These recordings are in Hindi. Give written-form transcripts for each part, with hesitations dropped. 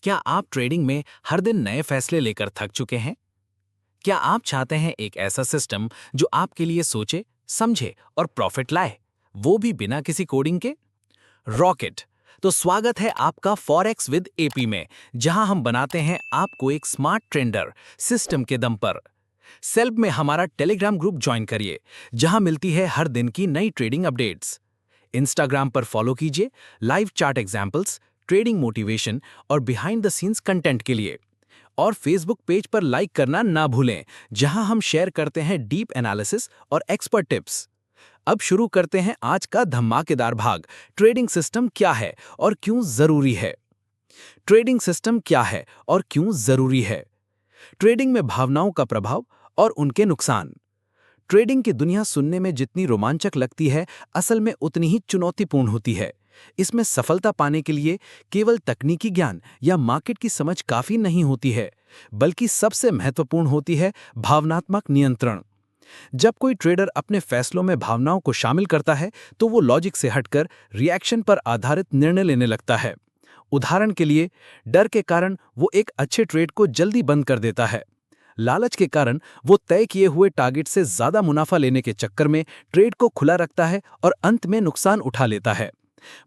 क्या आप ट्रेडिंग में हर दिन नए फैसले लेकर थक चुके हैं? क्या आप चाहते हैं एक ऐसा सिस्टम जो आपके लिए सोचे, समझे और प्रॉफिट लाए, वो भी बिना किसी कोडिंग के? रॉकेट। तो स्वागत है आपका फॉरेक्स विद एपी में, जहां हम बनाते हैं आपको एक स्मार्ट ट्रेडर सिस्टम के दम पर। सेल्फ में हमारा टेलीग्राम ग्रुप ज्वाइन करिए, जहां मिलती है हर दिन की नई ट्रेडिंग अपडेट्स। इंस्टाग्राम पर फॉलो कीजिए live chart examples, trading motivation और बिहाइंड द सीन्स कंटेंट के लिए। और फेसबुक पेज पर लाइक करना ना भूलें, जहां हम शेयर करते हैं डीप एनालिसिस और एक्सपर्ट टिप्स। अब शुरू करते हैं आज का धमाकेदार भाग। ट्रेडिंग सिस्टम क्या है और क्यों जरूरी है? ट्रेडिंग सिस्टम क्या है और क्यों जरूरी है? ट्रेडिंग में भावनाओं का प्रभाव और उनके नुकसान। ट्रेडिंग की दुनिया सुनने में जितनी रोमांचक लगती है, असल में उतनी ही चुनौतीपूर्ण होती है। इसमें सफलता पाने के लिए केवल तकनीकी ज्ञान या मार्केट की समझ काफी नहीं होती है, बल्कि सबसे महत्वपूर्ण होती है भावनात्मक नियंत्रण। जब कोई ट्रेडर अपने फैसलों में भावनाओं को शामिल करता है, तो वो लॉजिक से हटकर रिएक्शन पर आधारित निर्णय लेने लगता है। उदाहरण के लिए, डर के कारण वो एक अच्छे ट्रेड को जल्दी बंद कर देता है। लालच के कारण वो तय किए हुए टारगेट से ज्यादा मुनाफा लेने के चक्कर में ट्रेड को खुला रखता है और अंत में नुकसान उठा लेता है।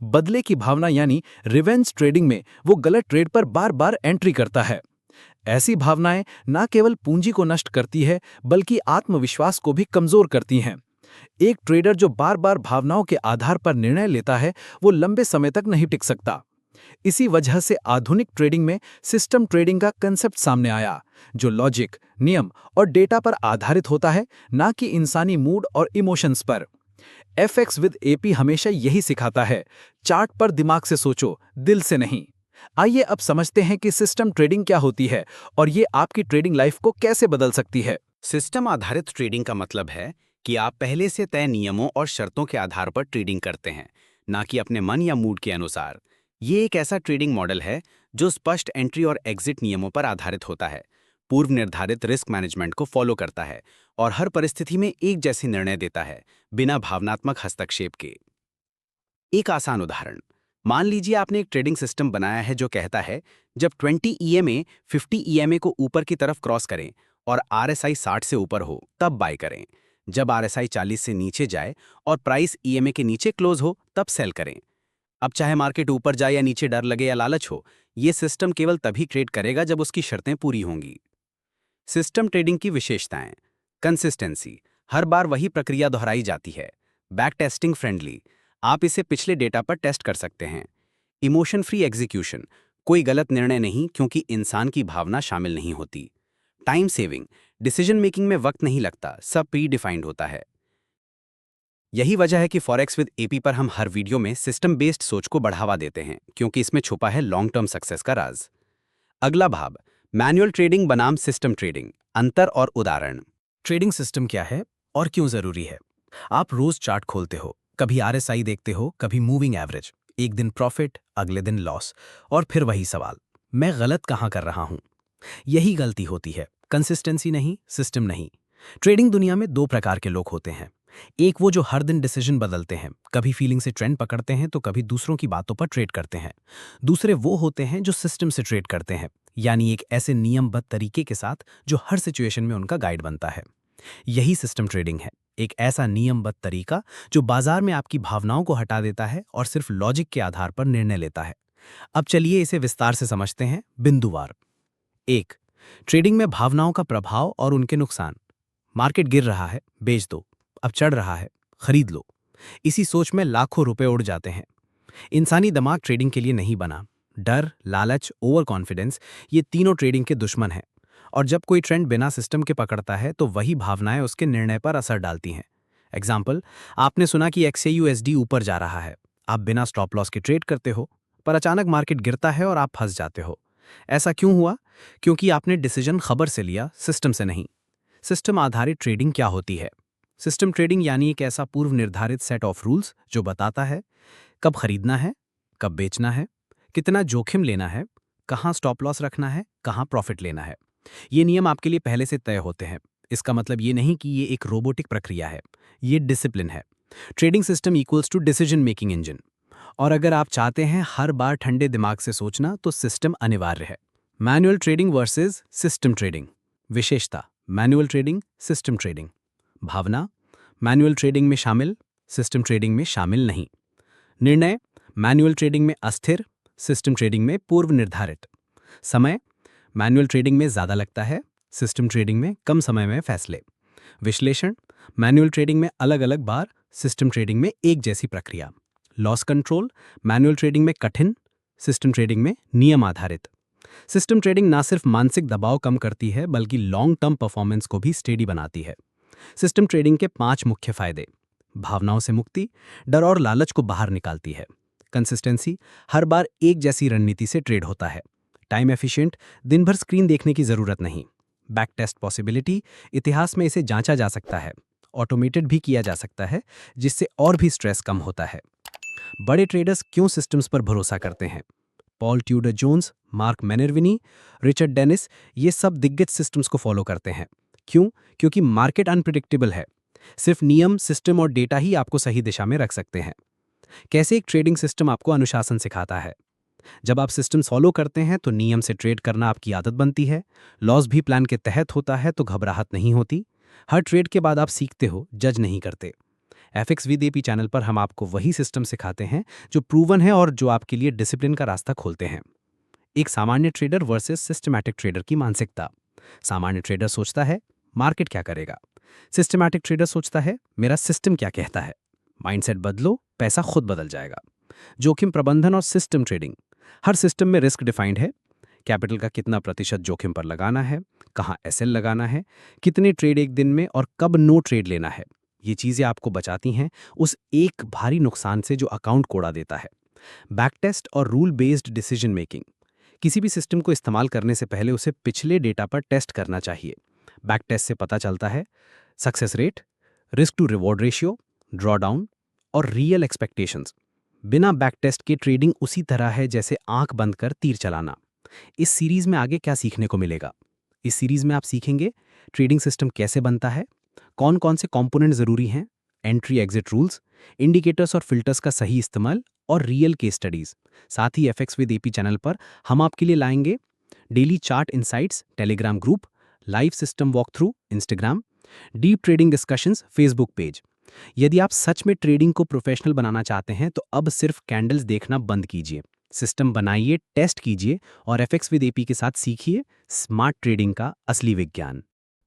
बदले की भावना यानी रिवेंज ट्रेडिंग में वो गलत ट्रेड पर बार बार एंट्री करता है। ऐसी भावनाएं न केवल पूंजी को नष्ट करती है, बल्कि आत्मविश्वास को भी कमजोर करती हैं। एक ट्रेडर जो बार बार भावनाओं के आधार पर निर्णय लेता है, वो लंबे समय तक नहीं टिक सकता। इसी वजह से आधुनिक ट्रेडिंग में सिस्टम ट्रेडिंग का कंसेप्ट सामने आया, जो लॉजिक, नियम और डेटा पर आधारित होता है, ना कि इंसानी मूड और इमोशंस पर। एफएक्स विद एपी हमेशा यही सिखाता है, चार्ट पर दिमाग से सोचो, दिल से नहीं। आइए अब समझते हैं कि सिस्टम ट्रेडिंग क्या होती है और ये आपकी ट्रेडिंग लाइफ को कैसे बदल सकती है। सिस्टम आधारित ट्रेडिंग का मतलब है कि आप पहले से तय नियमों और शर्तों के आधार पर ट्रेडिंग करते हैं, ना कि अपने मन या मूड के अनुसार। ये एक ऐसा ट्रेडिंग मॉडल है जो स्पष्ट एंट्री और एग्जिट नियमों पर आधारित होता है, पूर्व निर्धारित रिस्क मैनेजमेंट को फॉलो करता है और हर परिस्थिति में एक जैसे निर्णय देता है, बिना भावनात्मक हस्तक्षेप के। एक आसान उदाहरण, मान लीजिए आपने एक ट्रेडिंग सिस्टम बनाया है जो कहता है जब 20 ईएमए 50 ईएमए को ऊपर की तरफ क्रॉस करें और आरएसआई 60 से ऊपर हो तब बाय करें। जब आरएसआई 40 से नीचे जाए और प्राइस ईएमए के नीचे क्लोज हो तब सेल करें। अब चाहे मार्केट ऊपर जाए या नीचे, डर लगे या लालच हो, ये सिस्टम केवल तभी ट्रेड करेगा जब उसकी शर्तें पूरी होंगी। सिस्टम ट्रेडिंग की विशेषताएं: कंसिस्टेंसी, हर बार वही प्रक्रिया दोहराई जाती है। बैक टेस्टिंग फ्रेंडली, आप इसे पिछले डेटा पर टेस्ट कर सकते हैं। इमोशन फ्री एग्जीक्यूशन, कोई गलत निर्णय नहीं क्योंकि इंसान की भावना शामिल नहीं होती। टाइम सेविंग, डिसीजन मेकिंग में वक्त नहीं लगता, सब प्री डिफाइंड होता है। यही वजह है कि फॉरेक्स विद एपी पर हम हर वीडियो में सिस्टम बेस्ड सोच को बढ़ावा देते हैं, क्योंकि इसमें छुपा है लॉन्ग टर्म सक्सेस का राज। अगला भाग, मैनुअल ट्रेडिंग बनाम सिस्टम ट्रेडिंग, अंतर और उदाहरण। ट्रेडिंग सिस्टम क्या है और क्यों जरूरी है? आप रोज चार्ट खोलते हो, कभी आरएसआई देखते हो, कभी मूविंग एवरेज। एक दिन प्रॉफिट, अगले दिन लॉस, और फिर वही सवाल, मैं गलत कहां कर रहा हूं? यही गलती होती है, कंसिस्टेंसी नहीं, सिस्टम नहीं। ट्रेडिंग दुनिया में दो प्रकार के लोग होते हैं। एक वो जो हर दिन डिसीजन बदलते हैं, कभी फीलिंग से ट्रेंड पकड़ते हैं तो कभी दूसरों की बातों पर ट्रेड करते हैं। दूसरे वो होते हैं जो सिस्टम से ट्रेड करते हैं, यानी एक ऐसे नियमबद्ध तरीके के साथ जो हर सिचुएशन में उनका गाइड बनता है। यही सिस्टम ट्रेडिंग है, एक ऐसा नियमबद्ध तरीका जो बाजार में आपकी भावनाओं को हटा देता है और सिर्फ लॉजिक के आधार पर निर्णय लेता है। अब चलिए इसे विस्तार से समझते हैं, बिंदुवार। एक, ट्रेडिंग में भावनाओं का प्रभाव और उनके नुकसान। मार्केट गिर रहा है, बेच दो। अब चढ़ रहा है, खरीद लो। इसी सोच में लाखों रुपए उड़ जाते हैं। इंसानी दिमाग ट्रेडिंग के लिए नहीं बना। डर, लालच, ओवर कॉन्फिडेंस, ये तीनों ट्रेडिंग के दुश्मन हैं। और जब कोई ट्रेंड बिना सिस्टम के पकड़ता है तो वही भावनाएं उसके निर्णय पर असर डालती हैं। एग्जाम्पल, आपने सुना कि XAUSD ऊपर जा रहा है। आप बिना स्टॉप लॉस के ट्रेड करते हो, पर अचानक मार्केट गिरता है और आप फंस जाते हो। ऐसा क्यों हुआ? क्योंकि आपने डिसीजन खबर से लिया, सिस्टम से नहीं। सिस्टम आधारित ट्रेडिंग क्या होती है? सिस्टम ट्रेडिंग यानी एक ऐसा पूर्व निर्धारित सेट ऑफ रूल्स जो बताता है कब खरीदना है, कब बेचना है, कितना जोखिम लेना है, कहाँ स्टॉप लॉस रखना है, कहाँ प्रॉफिट लेना है। ये नियम आपके लिए पहले से तय होते हैं। इसका मतलब ये नहीं कि ये एक रोबोटिक प्रक्रिया है, ये डिसिप्लिन है। Trading system equals to decision making engine. और अगर आप चाहते हैं हर बार ठंडे दिमाग से सोचना तो सिस्टम अनिवार्य है। Manual trading versus system trading. विशेषता: मैनुअल ट्रेडिंग, सिस्टम ट्रेडिंग। भावना: मैनुअल ट्रेडिंग में शामिल, सिस्टम ट्रेडिंग में शामिल नहीं। निर्णय: मैनुअल ट्रेडिंग में अस्थिर, सिस्टम ट्रेडिंग में पूर्व निर्धारित। समय: मैनुअल ट्रेडिंग में ज़्यादा लगता है, सिस्टम ट्रेडिंग में कम समय में फैसले। विश्लेषण: मैनुअल ट्रेडिंग में अलग अलग बार, सिस्टम ट्रेडिंग में एक जैसी प्रक्रिया। लॉस कंट्रोल: मैनुअल ट्रेडिंग में कठिन, सिस्टम ट्रेडिंग में नियम आधारित। सिस्टम ट्रेडिंग ना सिर्फ मानसिक दबाव कम करती है बल्कि लॉन्ग टर्म परफॉर्मेंस को भी स्टेडी बनाती है। सिस्टम ट्रेडिंग के 5 मुख्य फायदे: भावनाओं से मुक्ति, डर और लालच को बाहर निकालती है। कंसिस्टेंसी: हर बार एक जैसी रणनीति से ट्रेड होता है। टाइम एफिशिएंट: दिन भर स्क्रीन देखने की जरूरत नहीं। बैक टेस्ट पॉसिबिलिटी: इतिहास में इसे जांचा जा सकता है। ऑटोमेटेड भी किया जा सकता है, जिससे और भी स्ट्रेस कम होता है। बड़े ट्रेडर्स क्यों सिस्टम्स पर भरोसा करते हैं? Paul Tudor Jones, Mark Minervini, Richard Dennis, ये सब दिग्गज सिस्टम्स को फॉलो करते हैं। क्यों? क्योंकि मार्केट अनप्रिडिक्टेबल है। सिर्फ नियम, सिस्टम और डेटा ही आपको सही दिशा में रख सकते हैं। कैसे एक ट्रेडिंग सिस्टम आपको अनुशासन सिखाता है? जब आप सिस्टम फॉलो करते हैं तो नियम से ट्रेड करना आपकी आदत बनती है। लॉस भी प्लान के तहत होता है तो घबराहट नहीं होती। हर ट्रेड के बाद आप सीखते हो, जज नहीं करते। एफएक्स विद एपी चैनल पर हम आपको वही सिस्टम सिखाते हैं जो प्रूवन है और जो आपके लिए डिसिप्लिन का रास्ता खोलते हैं। एक सामान्य ट्रेडर वर्सेस सिस्टमैटिक ट्रेडर की मानसिकता। सामान्य ट्रेडर सोचता है, मार्केट क्या करेगा। सिस्टमैटिक ट्रेडर सोचता है, मेरा सिस्टम क्या कहता है। माइंडसेट बदलो, पैसा खुद बदल जाएगा। जोखिम प्रबंधन और सिस्टम ट्रेडिंग। हर सिस्टम में रिस्क डिफाइंड है। कैपिटल का कितना प्रतिशत जोखिम पर लगाना है, कहाँ एसएल लगाना है, कितने ट्रेड एक दिन में और कब नो ट्रेड लेना है। ये चीज़ें आपको बचाती हैं उस एक भारी नुकसान से जो अकाउंट कोड़ा देता है। बैक टेस्ट और रूल बेस्ड डिसीजन मेकिंग। किसी भी सिस्टम को इस्तेमाल करने से पहले उसे पिछले डेटा पर टेस्ट करना चाहिए। बैक टेस्ट से पता चलता है success rate, risk to reward ratio, drawdown और रियल एक्सपेक्टेशंस। बिना बैक टेस्ट के ट्रेडिंग उसी तरह है जैसे आंख बंद कर तीर चलाना। इस सीरीज में आगे क्या सीखने को मिलेगा? इस सीरीज में आप सीखेंगे ट्रेडिंग सिस्टम कैसे बनता है, कौन कौन से कंपोनेंट जरूरी हैं, एंट्री एग्जिट रूल्स, इंडिकेटर्स और फिल्टर्स का सही इस्तेमाल और रियल केस स्टडीज। साथ ही एफएक्स विद एपी चैनल पर हम आपके लिए लाएंगे daily chart insights Telegram group, live system walk through Instagram, deep trading discussions Facebook page. यदि आप सच में ट्रेडिंग को प्रोफेशनल बनाना चाहते हैं तो अब सिर्फ कैंडल्स देखना बंद कीजिए, सिस्टम बनाइए, टेस्ट कीजिए और एफएक्स विद एपी के साथ सीखिए स्मार्ट ट्रेडिंग का असली विज्ञान।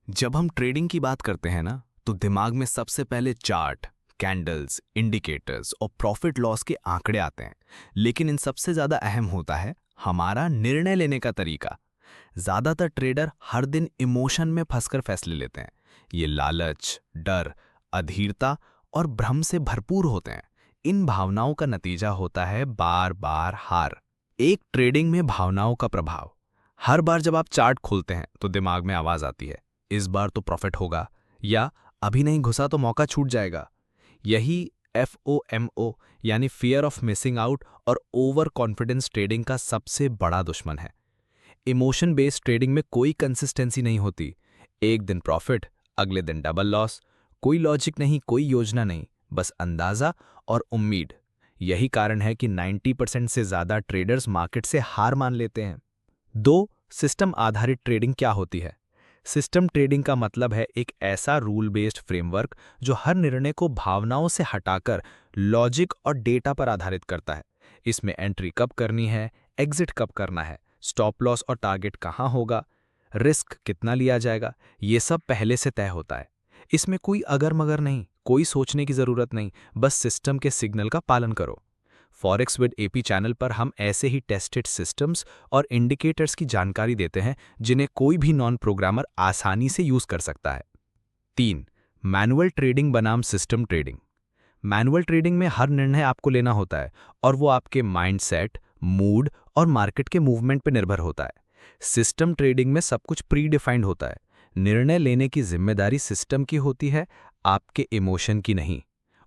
जब हम ट्रेडिंग की बात करते हैं ना, तो दिमाग में सबसे पहले चार्ट, कैंडल्स, इंडिकेटर्स और प्रॉफिट लॉस के आंकड़े आते हैं। लेकिन इन सबसे ज्यादा अहम होता है हमारा निर्णय लेने का तरीका। ज्यादातर ट्रेडर हर दिन इमोशन में फंसकर फैसले लेते हैं। ये लालच, डर, अधीरता और भ्रम से भरपूर होते हैं। इन भावनाओं का नतीजा होता है बार बार हार। एक ट्रेडिंग में भावनाओं का प्रभाव। हर बार जब आप चार्ट खोलते हैं तो दिमाग में आवाज आती है, इस बार तो प्रॉफिट होगा, या अभी नहीं घुसा तो मौका छूट जाएगा। यही FOMO यानी फियर ऑफ मिसिंग आउट और ओवर कॉन्फिडेंस ट्रेडिंग का सबसे बड़ा दुश्मन है। इमोशन बेस्ड ट्रेडिंग में कोई कंसिस्टेंसी नहीं होती। एक दिन प्रॉफिट, अगले दिन डबल लॉस। कोई लॉजिक नहीं, कोई योजना नहीं, बस अंदाजा और उम्मीद। यही कारण है कि 90% से ज्यादा ट्रेडर्स मार्केट से हार मान लेते हैं। 2. सिस्टम आधारित ट्रेडिंग क्या होती है? सिस्टम ट्रेडिंग का मतलब है एक ऐसा रूल बेस्ड फ्रेमवर्क जो हर निर्णय को भावनाओं से हटाकर लॉजिक और डेटा पर आधारित करता है। इसमें एंट्री कब करनी है, एग्जिट कब करना है, स्टॉप लॉस और टारगेट कहाँ होगा, रिस्क कितना लिया जाएगा, ये सब पहले से तय होता है। इसमें कोई अगर मगर नहीं, कोई सोचने की जरूरत नहीं, बस सिस्टम के सिग्नल का पालन करो। फॉरेक्स विद एपी चैनल पर हम ऐसे ही टेस्टेड सिस्टम्स और इंडिकेटर्स की जानकारी देते हैं जिन्हें कोई भी नॉन प्रोग्रामर आसानी से यूज कर सकता है। 3. मैनुअल ट्रेडिंग बनाम सिस्टम ट्रेडिंग। मैनुअल ट्रेडिंग में हर निर्णय आपको लेना होता है और वो आपके माइंडसेट, मूड और मार्केट के मूवमेंट पर निर्भर होता है। सिस्टम ट्रेडिंग में सब कुछ प्री डिफाइंड होता है। निर्णय लेने की जिम्मेदारी सिस्टम की होती है, आपके इमोशन की नहीं।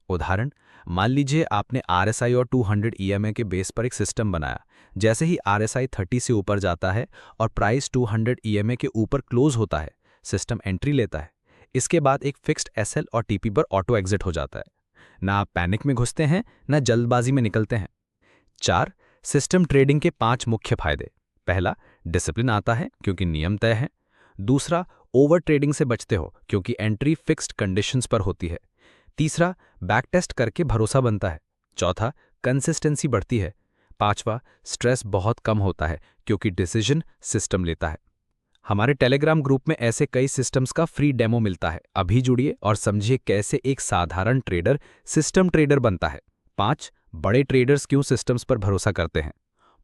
उदाहरण, मान लीजिए आपने RSI और 200 EMA के बेस पर एक सिस्टम बनाया। जैसे ही RSI 30 से ऊपर जाता है और प्राइस 200 EMA के ऊपर क्लोज होता है, सिस्टम एंट्री लेता है। इसके बाद एक फिक्स्ड SL और TP पर ऑटो एग्जिट हो जाता है। ना आप पैनिक में घुसते हैं, ना जल्दबाजी में निकलते हैं। 4. सिस्टम ट्रेडिंग के 5 मुख्य फायदे। पहला, डिसिप्लिन आता है क्योंकि नियम तय है। दूसरा, ओवर ट्रेडिंग से बचते हो क्योंकि एंट्री फिक्स्ड कंडीशंस पर होती है। तीसरा, बैक टेस्ट करके भरोसा बनता है। चौथा, कंसिस्टेंसी बढ़ती है। पांचवा, स्ट्रेस बहुत कम होता है क्योंकि डिसीजन सिस्टम लेता है। हमारे टेलीग्राम ग्रुप में ऐसे कई सिस्टम्स का फ्री डेमो मिलता है। अभी जुड़िए और समझिए कैसे एक साधारण ट्रेडर सिस्टम ट्रेडर बनता है। 5. बड़े ट्रेडर्स क्यों सिस्टम्स पर भरोसा करते हैं।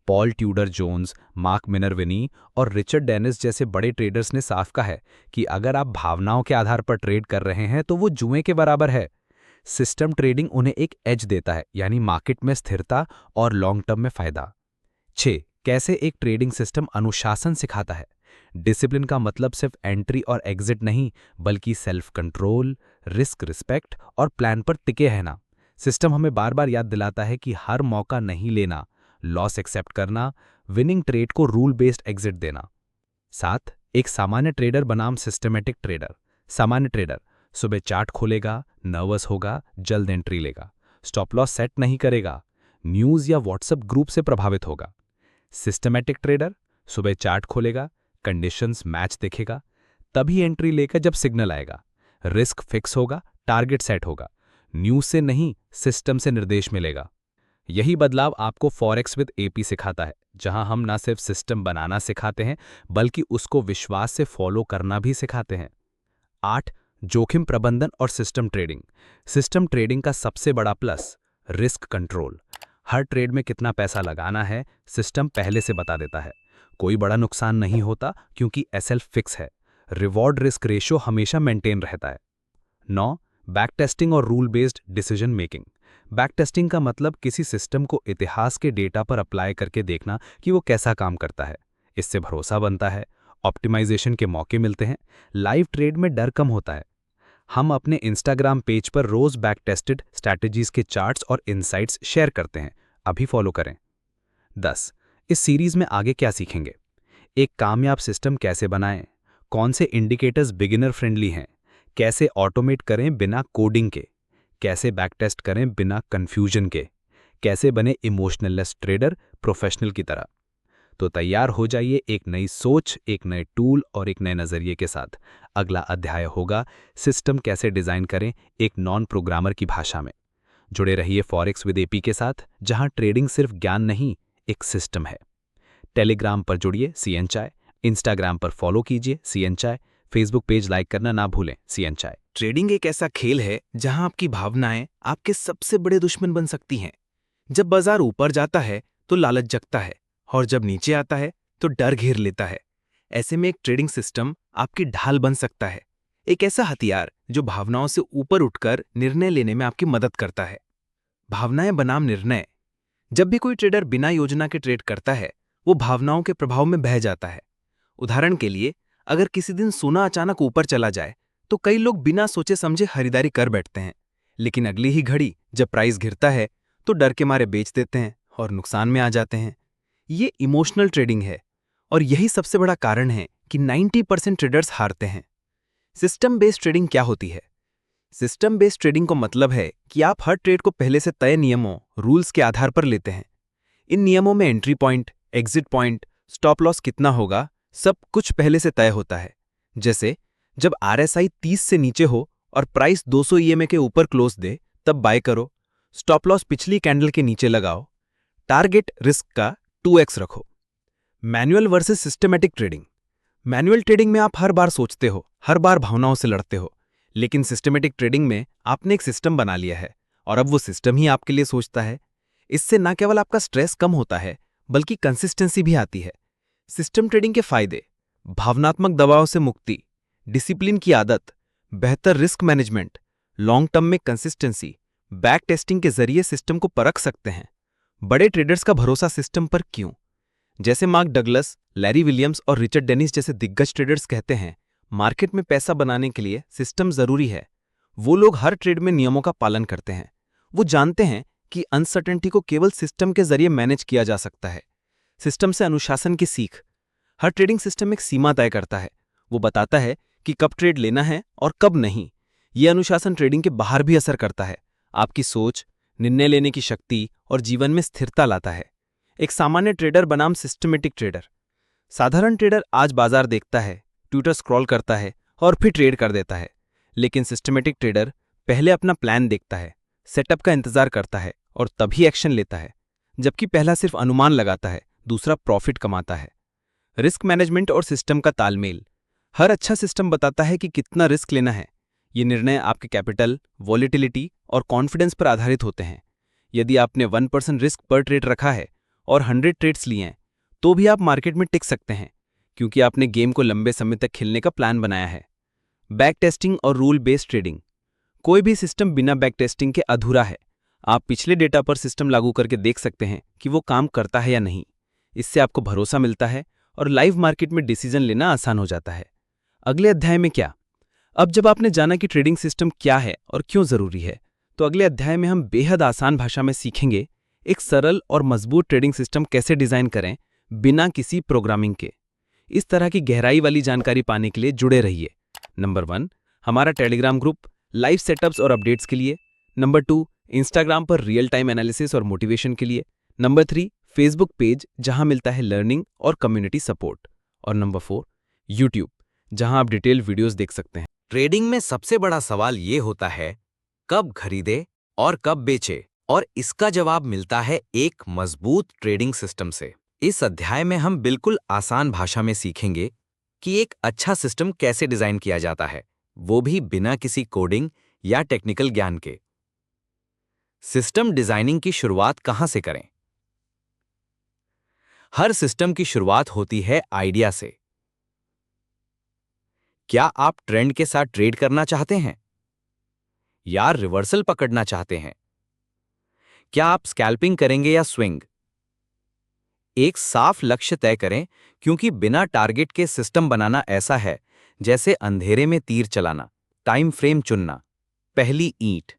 Paul Tudor Jones, Mark Minervini और रिचर्ड डेनिस जैसे बड़े ट्रेडर्स ने साफ कहा है कि अगर आप भावनाओं के आधार पर ट्रेड कर रहे हैं तो वो जुए के बराबर है। सिस्टम ट्रेडिंग उन्हें एक एज देता है, यानी मार्केट में स्थिरता और लॉन्ग टर्म में फायदा। 6. कैसे एक ट्रेडिंग सिस्टम अनुशासन सिखाता है। डिसिप्लिन का मतलब सिर्फ एंट्री और एग्जिट नहीं, बल्कि सेल्फ कंट्रोल, रिस्क रिस्पेक्ट और प्लान पर टिके रहना। सिस्टम हमें बार बार याद दिलाता है कि हर मौका नहीं लेना, लॉस एक्सेप्ट करना, विनिंग ट्रेड को रूल बेस्ड एग्जिट देना। 7. एक सामान्य ट्रेडर बनाम सिस्टमेटिक ट्रेडर। सामान्य ट्रेडर सुबह चार्ट खोलेगा, नर्वस होगा, जल्द एंट्री लेगा, स्टॉप लॉस सेट नहीं करेगा, न्यूज़ या व्हाट्सएप ग्रुप से प्रभावित होगा। सिस्टमैटिक ट्रेडर सुबह चार्ट खोलेगा, कंडीशंस मैच देखेगा, तभी एंट्री लेकर जब सिग्नल आएगा, रिस्क फिक्स होगा, टारगेट सेट होगा, न्यूज़ से नहीं सिस्टम से निर्देश मिलेगा। यही बदलाव आपको फॉरेक्स विद एपी सिखाता है, जहां हम न सिर्फ सिस्टम बनाना सिखाते हैं बल्कि उसको विश्वास से फॉलो करना भी सिखाते हैं। 8. जोखिम प्रबंधन और सिस्टम ट्रेडिंग। सिस्टम ट्रेडिंग का सबसे बड़ा प्लस रिस्क कंट्रोल। हर ट्रेड में कितना पैसा लगाना है सिस्टम पहले से बता देता है। कोई बड़ा नुकसान नहीं होता क्योंकि एसएल फिक्स है। रिवॉर्ड रिस्क रेशियो हमेशा मेंटेन रहता है। 9. बैक टेस्टिंग और rule based decision making. Back testing का मतलब किसी सिस्टम को इतिहास के डेटा पर अप्लाई करके देखना कि वो कैसा काम करता है। इससे भरोसा बनता है, ऑप्टिमाइजेशन के मौके मिलते हैं, लाइव ट्रेड में डर कम होता है। हम अपने इंस्टाग्राम पेज पर रोज बैक टेस्टेड स्ट्रैटेजीज के चार्ट्स और इनसाइट्स शेयर करते हैं, अभी फॉलो करें। 10. इस सीरीज में आगे क्या सीखेंगे। एक कामयाब सिस्टम कैसे बनाएं, कौन से इंडिकेटर्स बिगिनर फ्रेंडली हैं, कैसे ऑटोमेट करें बिना कोडिंग के, कैसे बैक टेस्ट करें बिना कंफ्यूजन के, कैसे बने इमोशनललेस ट्रेडर प्रोफेशनल की तरह। तो तैयार हो जाइए एक नई सोच, एक नए टूल और एक नए नज़रिए के साथ। अगला अध्याय होगा सिस्टम कैसे डिज़ाइन करें एक नॉन प्रोग्रामर की भाषा में। जुड़े रहिए फॉरेक्स विद एपी के साथ, जहां ट्रेडिंग सिर्फ ज्ञान नहीं, एक सिस्टम है। टेलीग्राम पर जुड़िए सीएन चाय, इंस्टाग्राम पर फॉलो कीजिए सीएन चाय, फेसबुक पेज लाइक करना ना भूलें सीएन चाय। ट्रेडिंग एक ऐसा खेल है जहां आपकी भावनाएं आपके सबसे बड़े दुश्मन बन सकती हैं। जब बाजार ऊपर जाता है तो लालच जगता है और जब नीचे आता है तो डर घेर लेता है। ऐसे में एक ट्रेडिंग सिस्टम आपकी ढाल बन सकता है, एक ऐसा हथियार जो भावनाओं से ऊपर उठकर निर्णय लेने में आपकी मदद करता है। भावनाएं बनाम निर्णय। जब भी कोई ट्रेडर बिना योजना के ट्रेड करता है, वो भावनाओं के प्रभाव में बह जाता है। उदाहरण के लिए, अगर किसी दिन सोना अचानक ऊपर चला जाए तो कई लोग बिना सोचे समझे खरीदारी कर बैठते हैं, लेकिन अगली ही घड़ी जब प्राइस गिरता है तो डर के मारे बेच देते हैं और नुकसान में आ जाते हैं। ये इमोशनल ट्रेडिंग है और यही सबसे बड़ा कारण है कि 90% ट्रेडर्स हारते हैं। सिस्टम बेस्ड ट्रेडिंग क्या होती है? सिस्टम बेस्ड ट्रेडिंग का मतलब है कि आप हर ट्रेड को पहले से तय नियमों, रूल्स के आधार पर लेते हैं। इन नियमों में entry point, exit point, stop loss कितना होगा, सब कुछ पहले से तय होता है। जैसे जब RSI 30 से नीचे हो और प्राइस 200 EMA के ऊपर क्लोज दे, तब बाय करो। स्टॉप लॉस पिछली कैंडल के नीचे लगाओ। टारगेट रिस्क का 2x रखो। Manual versus systematic trading. Manual trading में आप हर बार सोचते हो, हर बार भावनाओं से लड़ते हो, लेकिन सिस्टमैटिक ट्रेडिंग में आपने एक सिस्टम बना लिया है और अब वो सिस्टम ही आपके लिए सोचता है। इससे न केवल आपका स्ट्रेस कम होता है, बल्कि कंसिस्टेंसी भी आती है। सिस्टम ट्रेडिंग के फायदे: भावनात्मक दबाव से मुक्ति, डिसिप्लिन की आदत, बेहतर रिस्क मैनेजमेंट, लॉन्ग टर्म में कंसिस्टेंसी, बैक टेस्टिंग के जरिए सिस्टम को परख सकते हैं। बड़े ट्रेडर्स का भरोसा सिस्टम पर क्यों? जैसे मार्क डगलस, लैरी विलियम्स और रिचर्ड डेनिस जैसे दिग्गज ट्रेडर्स कहते हैं, मार्केट में पैसा बनाने के लिए सिस्टम जरूरी है। वो लोग हर ट्रेड में नियमों का पालन करते हैं। वो जानते हैं कि अनसर्टेनिटी को केवल सिस्टम के जरिए मैनेज किया जा सकता है। सिस्टम से अनुशासन की सीख। हर ट्रेडिंग सिस्टम एक सीमा तय करता है। वो बताता है कि कब ट्रेड लेना है और कब नहीं। ये अनुशासन ट्रेडिंग के बाहर भी असर करता है। आपकी सोच, निर्णय लेने की शक्ति और जीवन में स्थिरता लाता है। एक सामान्य ट्रेडर बनाम सिस्टमेटिक ट्रेडर। साधारण ट्रेडर आज बाजार देखता है, ट्विटर स्क्रॉल करता है और फिर ट्रेड कर देता है। लेकिन सिस्टमेटिक ट्रेडर पहले अपना प्लान देखता है, सेटअप का इंतजार करता है और तभी एक्शन लेता है। जबकि पहला सिर्फ अनुमान लगाता है, दूसरा प्रॉफिट कमाता है। रिस्क मैनेजमेंट और सिस्टम का तालमेल। हर अच्छा सिस्टम बताता है कि कितना रिस्क लेना है। ये निर्णय आपके कैपिटल, वॉलेटिलिटी और कॉन्फिडेंस पर आधारित होते हैं। यदि आपने 1% रिस्क पर ट्रेड रखा है और 100 ट्रेड्स लिए हैं, तो भी आप मार्केट में टिक सकते हैं, क्योंकि आपने गेम को लंबे समय तक खेलने का प्लान बनाया है। बैक टेस्टिंग और रूल बेस्ड ट्रेडिंग। कोई भी सिस्टम बिना बैक टेस्टिंग के अधूरा है। आप पिछले डेटा पर सिस्टम लागू करके देख सकते हैं कि वो काम करता है या नहीं। इससे आपको भरोसा मिलता है और लाइव मार्केट में डिसीजन लेना आसान हो जाता है। अगले अध्याय में क्या? अब जब आपने जाना कि ट्रेडिंग सिस्टम क्या है और क्यों जरूरी है, तो अगले अध्याय में हम बेहद आसान भाषा में सीखेंगे एक सरल और मजबूत ट्रेडिंग सिस्टम कैसे डिजाइन करें बिना किसी प्रोग्रामिंग के। इस तरह की गहराई वाली जानकारी पाने के लिए जुड़े रहिए। नंबर 1, हमारा टेलीग्राम ग्रुप लाइव सेटअप्स और अपडेट्स के लिए। नंबर 2, इंस्टाग्राम पर रियल टाइम एनालिसिस और मोटिवेशन के लिए। नंबर 3, फेसबुक पेज जहां मिलता है लर्निंग और कम्युनिटी सपोर्ट। और नंबर 4, यूट्यूब जहां आप डिटेल वीडियोस देख सकते हैं। ट्रेडिंग में सबसे बड़ा सवाल ये होता है, कब खरीदे और कब बेचे, और इसका जवाब मिलता है एक मजबूत ट्रेडिंग सिस्टम से। इस अध्याय में हम बिल्कुल आसान भाषा में सीखेंगे कि एक अच्छा सिस्टम कैसे डिजाइन किया जाता है, वो भी बिना किसी कोडिंग या टेक्निकल ज्ञान के। सिस्टम डिजाइनिंग की शुरुआत कहां से करें? हर सिस्टम की शुरुआत होती है आइडिया से। क्या आप ट्रेंड के साथ ट्रेड करना चाहते हैं या रिवर्सल पकड़ना चाहते हैं? क्या आप स्कैल्पिंग करेंगे या स्विंग? एक साफ लक्ष्य तय करें, क्योंकि बिना टारगेट के सिस्टम बनाना ऐसा है जैसे अंधेरे में तीर चलाना। टाइम फ्रेम चुनना। पहली ईंट।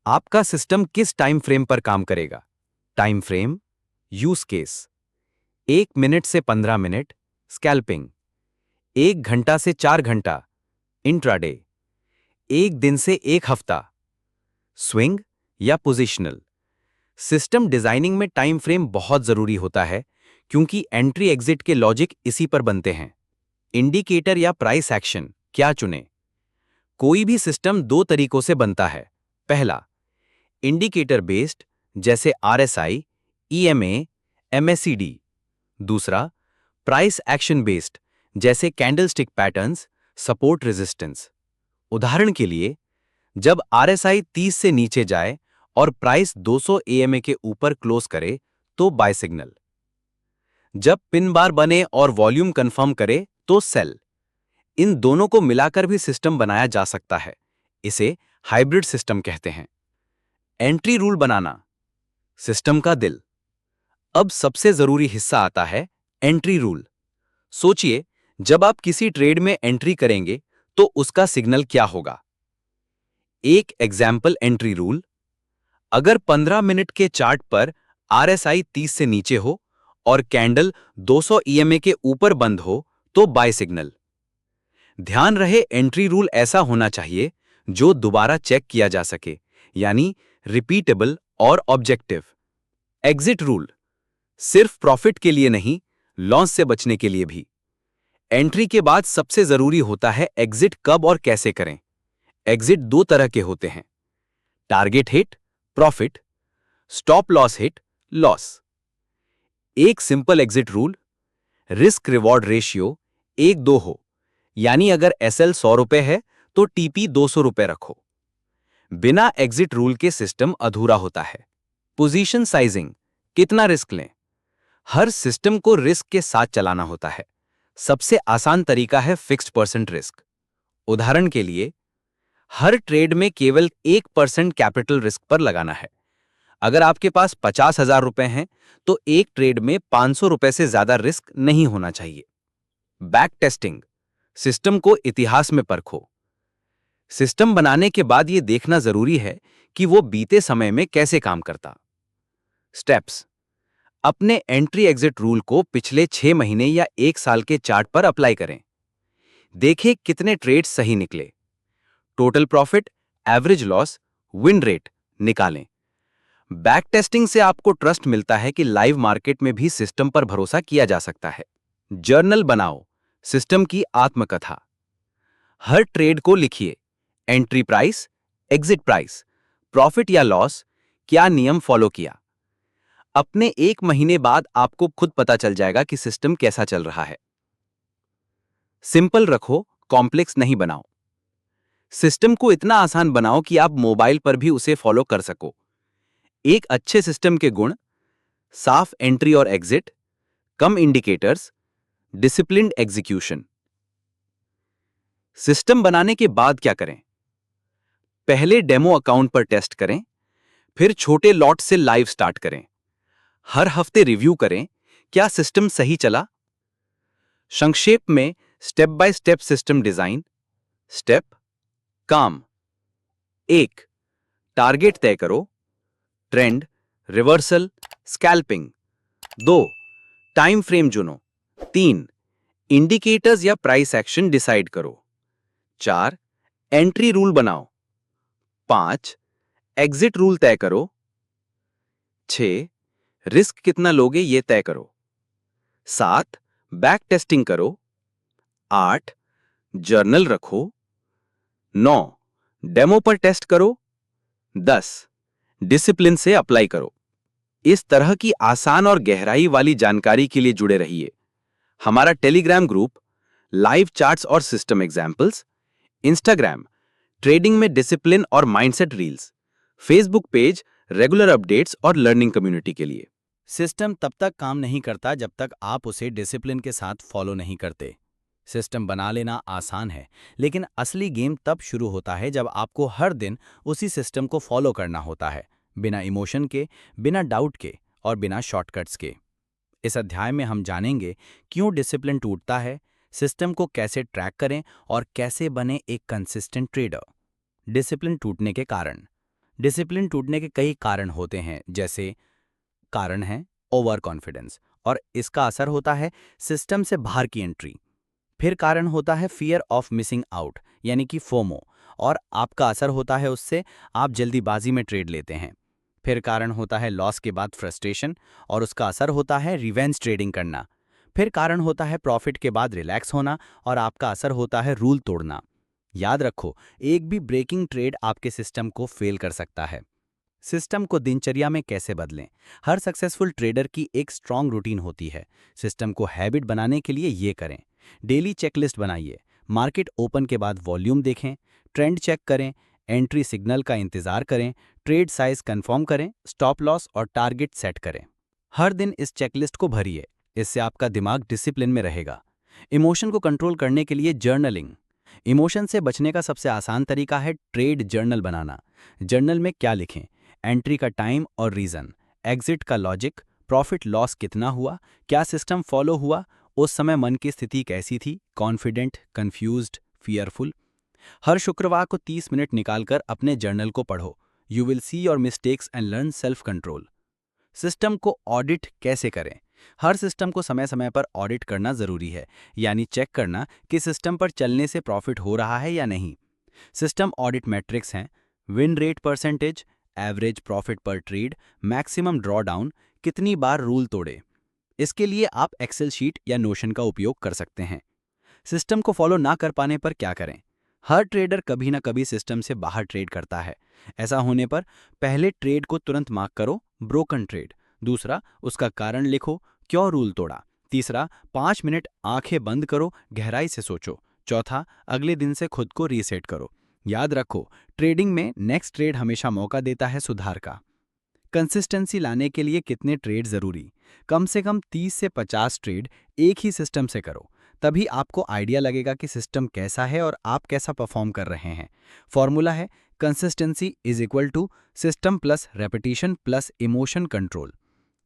आपका सिस्टम किस टाइम फ्रेम पर काम करेगा? Time frame, use case. 1 minute से 15 मिनट स्कैल्पिंग, 1 घंटा से 4 घंटा इंट्राडे, 1 दिन से 1 हफ्ता स्विंग या पोजिशनल। सिस्टम डिजाइनिंग में टाइम फ्रेम बहुत जरूरी होता है, क्योंकि एंट्री एग्जिट के लॉजिक इसी पर बनते हैं। इंडिकेटर या प्राइस एक्शन क्या चुने? कोई भी सिस्टम 2 तरीकों से बनता है। पहला, इंडिकेटर बेस्ड जैसे RSI, EMA, MACD। दूसरा, प्राइस एक्शन बेस्ड जैसे कैंडलस्टिक पैटर्न्स, सपोर्ट रेजिस्टेंस। उदाहरण के लिए, जब RSI 30 से नीचे जाए और प्राइस 200 EMA के ऊपर क्लोज करे तो बाय सिग्नल। जब पिन बार बने और वॉल्यूम कंफर्म करे तो सेल। इन दोनों को मिलाकर भी सिस्टम बनाया जा सकता है। इसे हाइब्रिड सिस्टम कहते हैं। एंट्री रूल बनाना, सिस्टम का दिल। अब सबसे जरूरी हिस्सा आता है, एंट्री रूल। सोचिए, जब आप किसी ट्रेड में एंट्री करेंगे तो उसका सिग्नल क्या होगा? एक एग्जाम्पल एंट्री रूल। अगर 15 मिनट के चार्ट पर RSI 30 से नीचे हो और कैंडल 200 EMA के ऊपर बंद हो तो बाय सिग्नल। ध्यान रहे, एंट्री रूल ऐसा होना चाहिए जो दोबारा चेक किया जा सके, यानी रिपीटेबल और ऑब्जेक्टिव। एग्जिट रूल सिर्फ प्रॉफिट के लिए नहीं, लॉस से बचने के लिए भी। एंट्री के बाद सबसे जरूरी होता है एग्जिट कब और कैसे करें। एग्जिट 2 तरह के होते हैं, target hit, profit, stop loss hit, loss. एक simple exit rule, risk reward ratio 1:2 हो, यानी अगर SL 100 रुपए है तो TP 200 रुपए रखो। बिना एग्जिट रूल के सिस्टम अधूरा होता है। पोजीशन साइजिंग, कितना रिस्क लें? हर सिस्टम को रिस्क के साथ चलाना होता है। सबसे आसान तरीका है फिक्स्ड परसेंट रिस्क। उदाहरण के लिए, हर ट्रेड में केवल 1% कैपिटल रिस्क पर लगाना है। अगर आपके पास 50,000 रुपए हैं तो एक ट्रेड में 500 रुपए से ज्यादा रिस्क नहीं होना चाहिए। बैक टेस्टिंग, सिस्टम को इतिहास में परखो। सिस्टम बनाने के बाद यह देखना जरूरी है कि वो बीते समय में कैसे काम करता। स्टेप्स, अपने एंट्री एग्जिट रूल को पिछले 6 महीने या 1 साल के चार्ट पर अप्लाई करें। देखें कितने ट्रेड्स सही निकले। Total profit, average loss, win rate निकालें। बैक टेस्टिंग से आपको ट्रस्ट मिलता है कि लाइव मार्केट में भी सिस्टम पर भरोसा किया जा सकता है। जर्नल बनाओ, सिस्टम की आत्मकथा। हर ट्रेड को लिखिए, entry price, exit price, profit या लॉस, क्या नियम फॉलो किया। अपने 1 महीने बाद आपको खुद पता चल जाएगा कि सिस्टम कैसा चल रहा है। सिंपल रखो, कॉम्प्लेक्स नहीं बनाओ। सिस्टम को इतना आसान बनाओ कि आप मोबाइल पर भी उसे फॉलो कर सको। एक अच्छे सिस्टम के गुण: साफ एंट्री और एग्जिट, कम इंडिकेटर्स, डिसिप्लिन्ड एग्जीक्यूशन। सिस्टम बनाने के बाद क्या करें? पहले डेमो अकाउंट पर टेस्ट करें, फिर छोटे लॉट से लाइव स्टार्ट करें। हर हफ्ते रिव्यू करें, क्या सिस्टम सही चला। संक्षेप में step by step system design. Step: काम। 1. टारगेट तय करो, trend, reversal, scalping. 2. Time frame चुनो। 3. इंडिकेटर्स या प्राइस एक्शन डिसाइड करो। 4. एंट्री रूल बनाओ। 5. एग्जिट रूल तय करो। 6. रिस्क कितना लोगे ये तय करो। 7. बैक टेस्टिंग करो। 8. जर्नल रखो। 9. डेमो पर टेस्ट करो। 10. डिसिप्लिन से अप्लाई करो। इस तरह की आसान और गहराई वाली जानकारी के लिए जुड़े रहिए। हमारा टेलीग्राम ग्रुप, लाइव चार्ट्स और सिस्टम एग्जाम्पल्स, इंस्टाग्राम ट्रेडिंग में डिसिप्लिन और mindset reels, Facebook page regular updates और लर्निंग कम्युनिटी के लिए। सिस्टम तब तक काम नहीं करता जब तक आप उसे डिसिप्लिन के साथ फॉलो नहीं करते। सिस्टम बना लेना आसान है, लेकिन असली गेम तब शुरू होता है जब आपको हर दिन उसी सिस्टम को फॉलो करना होता है, बिना इमोशन के, बिना डाउट के और बिना शॉर्टकट्स के। इस अध्याय में हम जानेंगे क्यों डिसिप्लिन टूटता है, सिस्टम को कैसे ट्रैक करें और कैसे बने एक कंसिस्टेंट ट्रेडर। डिसिप्लिन टूटने के कारण। डिसिप्लिन टूटने के कई कारण होते हैं, जैसे कारण है ओवर कॉन्फिडेंस और इसका असर होता है सिस्टम से बाहर की एंट्री। फिर कारण होता है फियर ऑफ मिसिंग आउट यानी कि फोमो, और आपका असर होता है उससे आप जल्दीबाजी में ट्रेड लेते हैं। फिर कारण होता है लॉस के बाद फ्रस्ट्रेशन और उसका असर होता है रिवेंज ट्रेडिंग करना। फिर कारण होता है प्रॉफिट के बाद रिलैक्स होना और आपका असर होता है रूल तोड़ना। याद रखो, एक भी ब्रेकिंग ट्रेड आपके सिस्टम को फेल कर सकता है। सिस्टम को दिनचर्या में कैसे बदलें? हर सक्सेसफुल ट्रेडर की एक स्ट्रॉन्ग रूटीन होती है। सिस्टम को हैबिट बनाने के लिए ये करें: डेली चेकलिस्ट बनाइए, मार्केट ओपन के बाद वॉल्यूम देखें, ट्रेंड चेक करें, एंट्री सिग्नल का इंतजार करें, ट्रेड साइज कंफर्म करें, स्टॉप लॉस और टारगेट सेट करें। हर दिन इस चेकलिस्ट को भरिए, इससे आपका दिमाग डिसिप्लिन में रहेगा। इमोशन को कंट्रोल करने के लिए जर्नलिंग। इमोशन से बचने का सबसे आसान तरीका है ट्रेड जर्नल बनाना। जर्नल में क्या लिखें? एंट्री का टाइम और रीजन, एग्जिट का लॉजिक, प्रॉफिट लॉस कितना हुआ, क्या सिस्टम फॉलो हुआ, उस समय मन की स्थिति कैसी थी, कॉन्फिडेंट, कंफ्यूज्ड, फियरफुल। हर शुक्रवार को 30 मिनट निकालकर अपने जर्नल को पढ़ो। You will see your mistakes and learn self control. System को ऑडिट कैसे करें? हर सिस्टम को समय समय पर ऑडिट करना जरूरी है, यानी चेक करना कि सिस्टम पर चलने से प्रॉफिट हो रहा है या नहीं। सिस्टम ऑडिट मैट्रिक्स हैं: win rate percentage, average profit पर ट्रेड, मैक्सिमम ड्रॉडाउन, कितनी बार रूल तोड़े। इसके लिए आप एक्सेल शीट या नोशन का उपयोग कर सकते हैं। सिस्टम को फॉलो ना कर पाने पर क्या करें? हर ट्रेडर कभी ना कभी सिस्टम से बाहर ट्रेड करता है। ऐसा होने पर पहले ट्रेड को तुरंत मार्क करो, ब्रोकन ट्रेड। दूसरा, उसका कारण लिखो, क्यों रूल तोड़ा। तीसरा, 5 मिनट आंखें बंद करो, गहराई से सोचो। चौथा, अगले दिन से खुद को रीसेट करो। याद रखो, ट्रेडिंग में नेक्स्ट ट्रेड हमेशा मौका देता है सुधार का। कंसिस्टेंसी लाने के लिए कितने ट्रेड जरूरी? कम से कम 30 से 50 ट्रेड एक ही सिस्टम से करो, तभी आपको आइडिया लगेगा कि सिस्टम कैसा है और आप कैसा परफॉर्म कर रहे हैं। फॉर्मूला है consistency is equal to system plus repetition plus emotion control.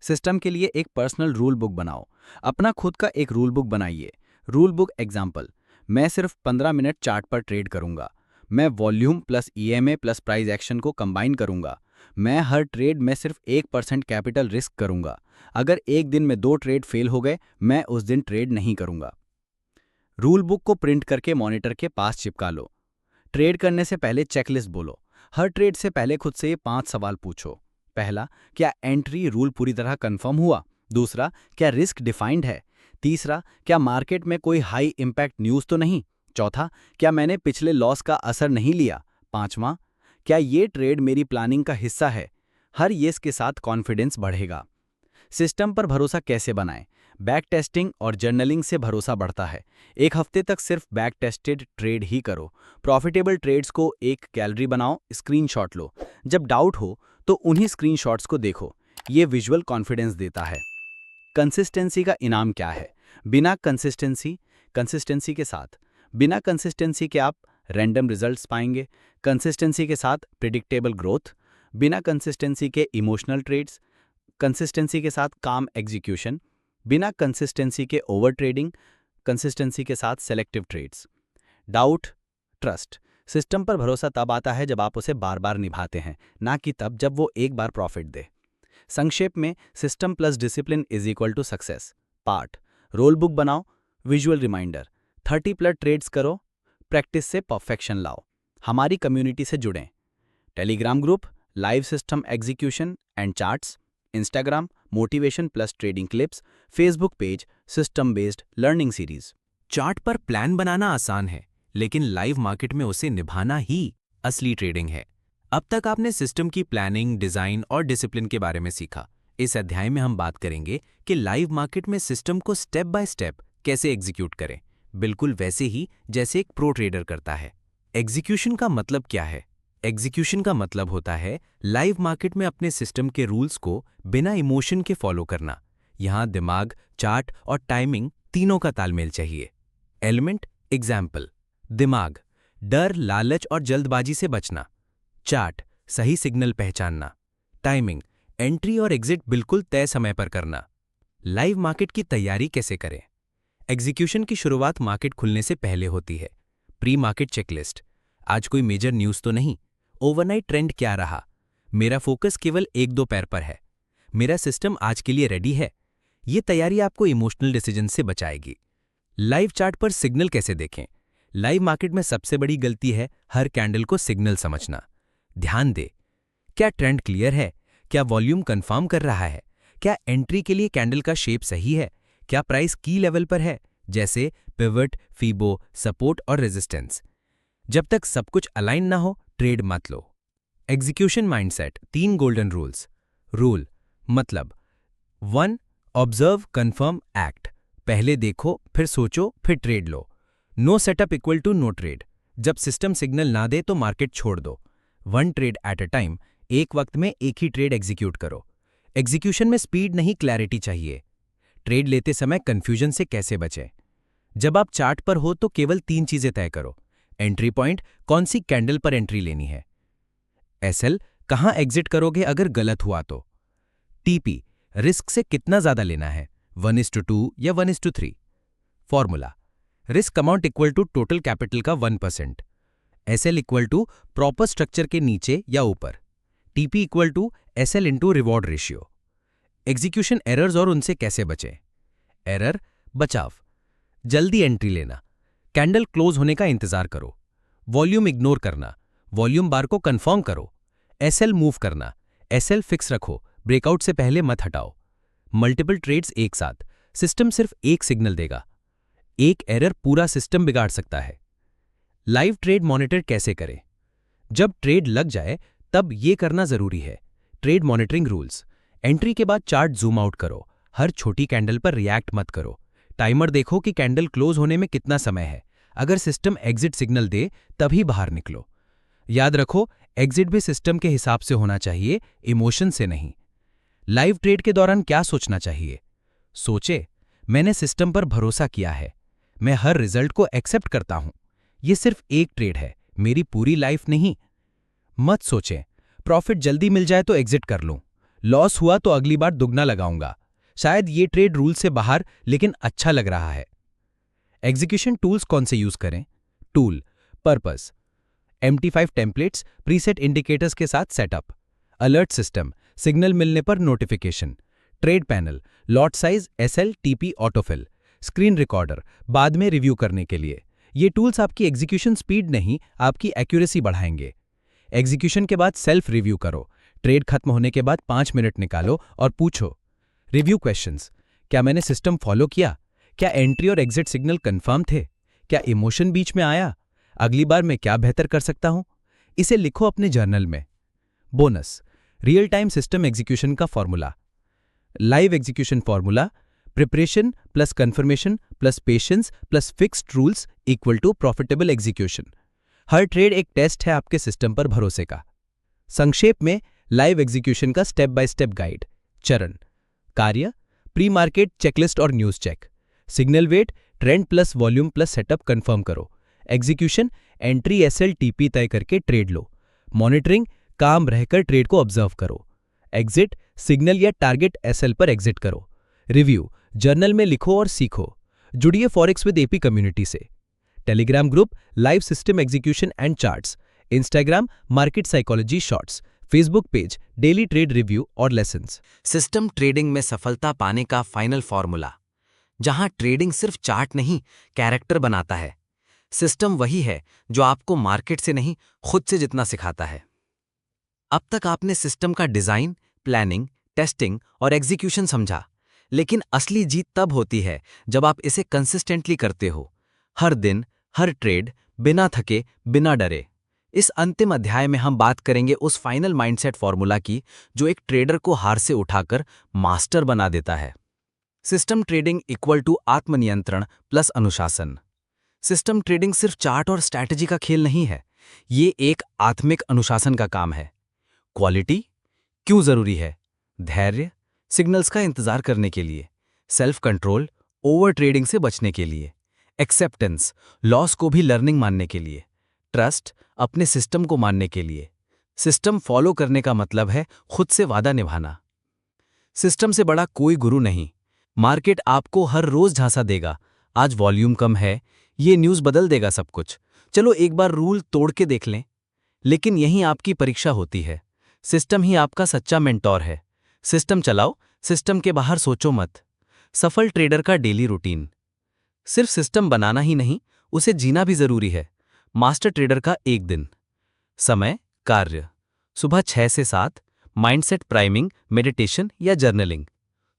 System के लिए एक पर्सनल रूल बुक बनाओ। अपना खुद का एक रूल बुक बनाइए। रूल बुक एग्जाम्पल: मैं सिर्फ 15 मिनट चार्ट पर ट्रेड करूंगा। मैं volume plus EMA plus price action को कंबाइन करूंगा। मैं हर ट्रेड में सिर्फ 1% कैपिटल रिस्क करूंगा। अगर एक दिन में 2 ट्रेड फेल हो गए, मैं उस दिन ट्रेड नहीं करूंगा। रूल बुक को प्रिंट करके मॉनिटर के पास चिपका लो। ट्रेड करने से पहले चेकलिस्ट बोलो। हर ट्रेड से पहले खुद से ये 5 सवाल पूछो। पहला, क्या एंट्री रूल पूरी तरह कंफर्म हुआ? दूसरा, क्या रिस्क डिफाइंड है? तीसरा, क्या मार्केट में कोई हाई इम्पैक्ट न्यूज़ तो नहीं? चौथा, क्या मैंने पिछले लॉस का असर नहीं लिया? पांचवां, क्या ये ट्रेड मेरी प्लानिंग का हिस्सा है? हर येस के साथ कॉन्फिडेंस बढ़ेगा। सिस्टम पर भरोसा कैसे बनाएं? बैक टेस्टिंग और जर्नलिंग से भरोसा बढ़ता है। एक हफ्ते तक सिर्फ बैक टेस्टेड ट्रेड ही करो। प्रॉफिटेबल ट्रेड्स को एक गैलरी बनाओ, स्क्रीनशॉट लो। जब डाउट हो तो उन्हीं स्क्रीनशॉट्स को देखो। ये विजुअल कॉन्फिडेंस देता है। कंसिस्टेंसी का इनाम क्या है? बिना कंसिस्टेंसी के साथ बिना कंसिस्टेंसी के आप रैंडम रिजल्ट्स पाएंगे। कंसिस्टेंसी के साथ प्रिडिक्टेबल ग्रोथ। बिना कंसिस्टेंसी के इमोशनल ट्रेड्स। कंसिस्टेंसी के साथ काम एग्जीक्यूशन। बिना कंसिस्टेंसी के ओवर ट्रेडिंग। कंसिस्टेंसी के साथ selective trades. Doubt, trust. System पर भरोसा तब आता है जब आप उसे बार बार निभाते हैं, ना कि तब जब वो एक बार प्रॉफिट दे। संक्षेप में, system plus discipline is equal to success. Part, role book बनाओ, विजुअल रिमाइंडर, 30+ ट्रेड्स करो, प्रैक्टिस से परफेक्शन लाओ। हमारी कम्युनिटी से जुड़ें। Telegram group, live system execution and charts. Instagram, motivation plus trading clips. Facebook page, system based learning series. Chart पर प्लान बनाना आसान है, लेकिन लाइव मार्केट में उसे निभाना ही असली ट्रेडिंग है। अब तक आपने सिस्टम की प्लानिंग, डिजाइन और डिसिप्लिन के बारे में सीखा। इस अध्याय में हम बात करेंगे कि लाइव मार्केट में सिस्टम को स्टेप बाय स्टेप कैसे एग्जीक्यूट करें, बिल्कुल वैसे ही जैसे एक प्रो ट्रेडर करता है। एग्जीक्यूशन का मतलब क्या है? एग्जीक्यूशन का मतलब होता है लाइव मार्केट में अपने सिस्टम के रूल्स को बिना इमोशन के फॉलो करना। यहां दिमाग, चार्ट और टाइमिंग तीनों का तालमेल चाहिए। एलिमेंट, एग्जाम्पल, दिमाग, डर, लालच और जल्दबाजी से बचना। चार्ट, सही सिग्नल पहचानना। टाइमिंग, एंट्री और एग्जिट बिल्कुल तय समय पर करना। लाइव मार्केट की तैयारी कैसे करें? एग्जीक्यूशन की शुरुआत मार्केट खुलने से पहले होती है। प्री मार्केट चेकलिस्ट, आज कोई मेजर न्यूज़ तो नहीं, ओवरनाइट ट्रेंड क्या रहा, मेरा फोकस केवल 1-2 पैर पर है, मेरा सिस्टम आज के लिए रेडी है। ये तैयारी आपको इमोशनल डिसीजन से बचाएगी। लाइव चार्ट पर सिग्नल कैसे देखें? लाइव मार्केट में सबसे बड़ी गलती है हर कैंडल को सिग्नल समझना। ध्यान दे, क्या ट्रेंड क्लियर है? क्या वॉल्यूम कंफर्म कर रहा है? क्या एंट्री के लिए कैंडल का शेप सही है? क्या प्राइस की लेवल पर है, जैसे पिवट, फीबो, सपोर्ट और रेजिस्टेंस? जब तक सब कुछ अलाइन ना हो, ट्रेड मत लो। Execution mindset, 3 golden rules. Rule मतलब 1. Observe, confirm, act. पहले देखो, फिर सोचो, फिर ट्रेड लो। No setup equal to no trade. जब सिस्टम सिग्नल ना दे तो मार्केट छोड़ दो। 1 ट्रेड एट अ टाइम, एक वक्त में एक ही ट्रेड एग्जीक्यूट करो। एग्जीक्यूशन में स्पीड नहीं, क्लैरिटी चाहिए। ट्रेड लेते समय कंफ्यूजन से कैसे बचें? जब आप चार्ट पर हो तो केवल 3 चीजें तय करो। एंट्री पॉइंट, कौन सी कैंडल पर एंट्री लेनी है। एसएल, कहां एग्जिट करोगे अगर गलत हुआ तो। टीपी, रिस्क से कितना ज्यादा लेना है, 1:2 या 1:3। Formula, risk amount equal to total capital का 1%। SL equal to proper structure के नीचे या ऊपर। TP equal to SL into reward ratio. Execution errors और उनसे कैसे बचें? एरर, बचाव, जल्दी एंट्री लेना, कैंडल क्लोज होने का इंतजार करो। वॉल्यूम इग्नोर करना, वॉल्यूम बार को कंफर्म करो। एसएल मूव करना, एसएल फिक्स रखो, ब्रेकआउट से पहले मत हटाओ। मल्टीपल ट्रेड्स एक साथ, सिस्टम सिर्फ एक सिग्नल देगा। एक एरर पूरा सिस्टम बिगाड़ सकता है। लाइव ट्रेड मॉनिटर कैसे करें? जब ट्रेड लग जाए तब ये करना जरूरी है। ट्रेड मॉनिटरिंग रूल्स, एंट्री के बाद चार्ट जूम आउट करो, हर छोटी कैंडल पर रिएक्ट मत करो। टाइमर देखो कि कैंडल क्लोज होने में कितना समय है। अगर सिस्टम एग्जिट सिग्नल दे तभी बाहर निकलो। याद रखो, एग्जिट भी सिस्टम के हिसाब से होना चाहिए, इमोशन से नहीं। लाइव ट्रेड के दौरान क्या सोचना चाहिए? सोचे, मैंने सिस्टम पर भरोसा किया है, मैं हर रिजल्ट को एक्सेप्ट करता हूं। ये सिर्फ एक ट्रेड है, मेरी पूरी लाइफ नहीं। मत सोचें, प्रॉफिट जल्दी मिल जाए तो एग्जिट कर लूं, लॉस हुआ तो अगली बार दुगना लगाऊंगा, शायद ये ट्रेड रूल से बाहर लेकिन अच्छा लग रहा है। एग्जीक्यूशन टूल्स कौन से यूज करें? Tool, purpose, MT5 templates, preset indicators के साथ सेटअप, अलर्ट सिस्टम, सिग्नल मिलने पर notification, trade panel, lot size, SL, TP, autofill, screen recorder, बाद में रिव्यू करने के लिए। ये टूल्स आपकी एग्जीक्यूशन स्पीड नहीं, आपकी एक्यूरेसी बढ़ाएंगे। एग्जीक्यूशन के बाद सेल्फ रिव्यू करो। ट्रेड खत्म होने के बाद 5 मिनट निकालो और पूछो रिव्यू क्वेश्चंस। क्या मैंने सिस्टम फॉलो किया? क्या एंट्री और एग्जिट सिग्नल कंफर्म थे? क्या इमोशन बीच में आया? अगली बार मैं क्या बेहतर कर सकता हूं? इसे लिखो अपने जर्नल में। Bonus, real time system execution का formula. Live execution formula: preparation plus confirmation plus patience plus fixed rules equal to profitable execution. हर ट्रेड एक टेस्ट है आपके सिस्टम पर भरोसे का। संक्षेप में, लाइव एग्जीक्यूशन का स्टेप बाय स्टेप गाइड। चरण: कार्य, प्री मार्केट चेकलिस्ट और news check. Signal wait, trend plus volume plus setup confirm करो। एग्जीक्यूशन, एंट्री एसएल टीपी तय करके ट्रेड लो। मॉनिटरिंग, काम रहकर ट्रेड को ऑब्जर्व करो। एग्जिट, सिग्नल या टारगेट एसएल पर एग्जिट करो। रिव्यू, जर्नल में लिखो और सीखो। जुड़िए फॉरेक्स विद एपी कम्युनिटी से। Telegram group, live system execution and charts. Instagram, market psychology shorts. Facebook page, daily trade review और लेसन्स। सिस्टम ट्रेडिंग में सफलता पाने का फाइनल फॉर्मूला। जहां ट्रेडिंग सिर्फ चार्ट नहीं, कैरेक्टर बनाता है। सिस्टम वही है जो आपको मार्केट से नहीं, खुद से जितना सिखाता है। अब तक आपने सिस्टम का डिजाइन, प्लानिंग, टेस्टिंग और एग्जीक्यूशन समझा, लेकिन असली जीत तब होती है जब आप इसे कंसिस्टेंटली करते हो। हर दिन, हर ट्रेड, बिना थके, बिना डरे। इस अंतिम अध्याय में हम बात करेंगे उस फाइनल माइंडसेट फॉर्मूला की जो एक ट्रेडर को हार से उठाकर मास्टर बना देता है। सिस्टम ट्रेडिंग इक्वल टू आत्मनियंत्रण प्लस अनुशासन। सिस्टम ट्रेडिंग सिर्फ चार्ट और स्ट्रैटेजी का खेल नहीं है, ये एक आत्मिक अनुशासन का काम है। क्वालिटी क्यों जरूरी है? धैर्य, सिग्नल्स का इंतजार करने के लिए। सेल्फ कंट्रोल, ओवर ट्रेडिंग से बचने के लिए। एक्सेप्टेंस, लॉस को भी लर्निंग मानने के लिए। ट्रस्ट, अपने सिस्टम को मानने के लिए। सिस्टम फॉलो करने का मतलब है खुद से वादा निभाना। सिस्टम से बड़ा कोई गुरु नहीं। मार्केट आपको हर रोज झांसा देगा, आज वॉल्यूम कम है, ये न्यूज़ बदल देगा सब कुछ, चलो एक बार रूल तोड़ के देख लें। लेकिन यही आपकी परीक्षा होती है। सिस्टम ही आपका सच्चा मेंटोर है। सिस्टम चलाओ, सिस्टम के बाहर सोचो मत। सफल ट्रेडर का डेली रूटीन। सिर्फ सिस्टम बनाना ही नहीं, उसे जीना भी जरूरी है। मास्टर ट्रेडर का एक दिन। समय, कार्य: सुबह 6 से 7, माइंडसेट प्राइमिंग, मेडिटेशन या जर्नलिंग।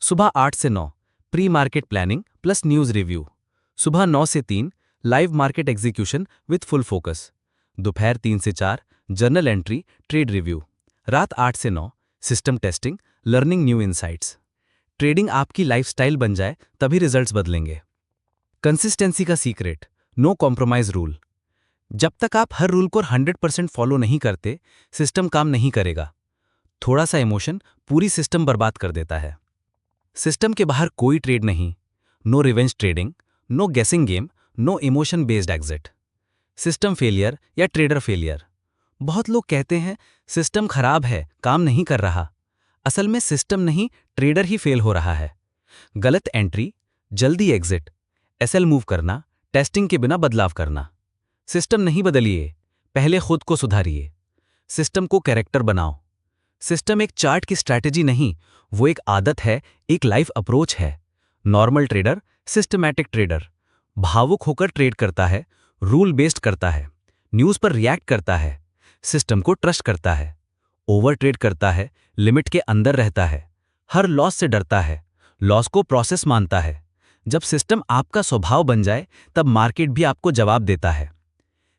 सुबह 8 से 9, pre market planning plus news review. सुबह 9 से 3, live market execution with full focus. दोपहर 3 से 4, जर्नल एंट्री, ट्रेड रिव्यू। रात 8 से 9, system testing, learning new insights. Trading आपकी लाइफस्टाइल बन जाए तभी रिजल्ट्स बदलेंगे। कंसिस्टेंसी का सीक्रेट: नो कॉम्प्रोमाइज रूल। जब तक आप हर रूल को 100% फॉलो नहीं करते, सिस्टम काम नहीं करेगा। थोड़ा सा इमोशन पूरी सिस्टम बर्बाद कर देता है। सिस्टम के बाहर कोई ट्रेड नहीं। No revenge trading, no guessing game, no emotion based exit. System failure या ट्रेडर फेलियर। बहुत लोग कहते हैं सिस्टम खराब है, काम नहीं कर रहा। असल में सिस्टम नहीं, ट्रेडर ही फेल हो रहा है। गलत एंट्री, जल्दी एग्जिट, एसएल मूव करना, टेस्टिंग के बिना बदलाव करना। सिस्टम नहीं बदलिए, पहले खुद को सुधारिए। सिस्टम को कैरेक्टर बनाओ। सिस्टम एक चार्ट की स्ट्रैटेजी नहीं, वो एक आदत है, एक लाइफ अप्रोच है। नॉर्मल ट्रेडर, सिस्टमैटिक ट्रेडर भावुक होकर ट्रेड करता है, रूल बेस्ड करता है, न्यूज़ पर रिएक्ट करता है, सिस्टम को ट्रस्ट करता है। ओवर ट्रेड करता है, लिमिट के अंदर रहता है, हर लॉस से डरता है, लॉस को प्रोसेस मानता है। जब सिस्टम आपका स्वभाव बन जाए तब मार्केट भी आपको जवाब देता है।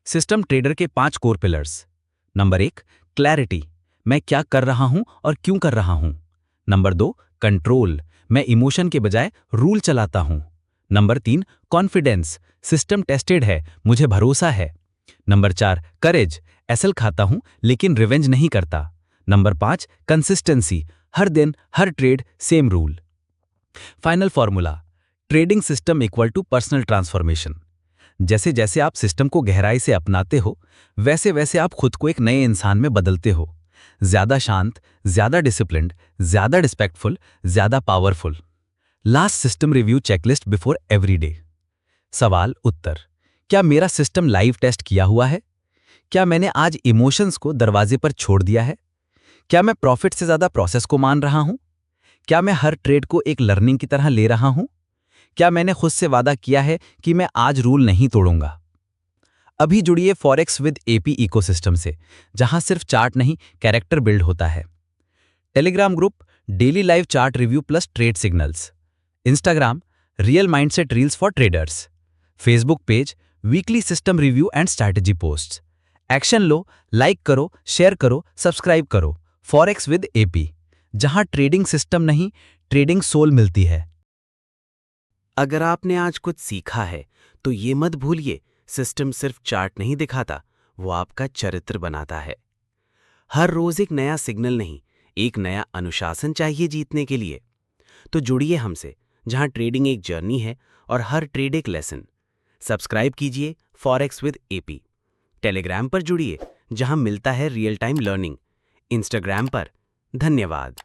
सिस्टम ट्रेडर के 5 कोर पिलर्स। नंबर 1, क्लैरिटी, मैं क्या कर रहा हूं और क्यों कर रहा हूं। नंबर 2, कंट्रोल, मैं इमोशन के बजाय रूल चलाता हूं। नंबर 3, कॉन्फिडेंस, सिस्टम टेस्टेड है, मुझे भरोसा है। नंबर 4, करेज, एसएल खाता हूं लेकिन रिवेंज नहीं करता। नंबर 5, कंसिस्टेंसी, हर दिन हर trade same rule. Final formula: trading system equal to personal transformation. जैसे जैसे आप सिस्टम को गहराई से अपनाते हो, वैसे वैसे आप खुद को एक नए इंसान में बदलते हो। ज्यादा शांत, ज्यादा डिसिप्लिन्ड, ज्यादा रिस्पेक्टफुल, ज्यादा powerful. Last system review checklist before every day. सवाल उत्तर: क्या मेरा सिस्टम लाइव टेस्ट किया हुआ है? क्या मैंने आज इमोशंस को दरवाजे पर छोड़ दिया है? क्या मैं प्रॉफिट से ज्यादा प्रोसेस को मान रहा हूं? क्या मैं हर ट्रेड को एक लर्निंग की तरह ले रहा हूं? क्या मैंने खुद से वादा किया है कि मैं आज रूल नहीं तोड़ूंगा? अभी जुड़िए फॉरेक्स विद एपी इकोसिस्टम से, जहां सिर्फ चार्ट नहीं कैरेक्टर बिल्ड होता है। Telegram group daily live chart review plus trade signals. Instagram real mindset reels for traders. Facebook page weekly system review and strategy posts. Action low, like करो, शेयर करो, सब्सक्राइब करो। फॉरेक्स विद एपी, जहां ट्रेडिंग सिस्टम नहीं ट्रेडिंग सोल मिलती है। अगर आपने आज कुछ सीखा है तो ये मत भूलिए, सिस्टम सिर्फ चार्ट नहीं दिखाता, वो आपका चरित्र बनाता है। हर रोज एक नया सिग्नल नहीं, एक नया अनुशासन चाहिए जीतने के लिए। तो जुड़िए हमसे, जहां ट्रेडिंग एक जर्नी है और हर ट्रेड एक लेसन। सब्सक्राइब कीजिए फॉरेक्स विद एपी। टेलीग्राम पर जुड़िए, जहां मिलता है रियल टाइम लर्निंग। इंस्टाग्राम पर। धन्यवाद।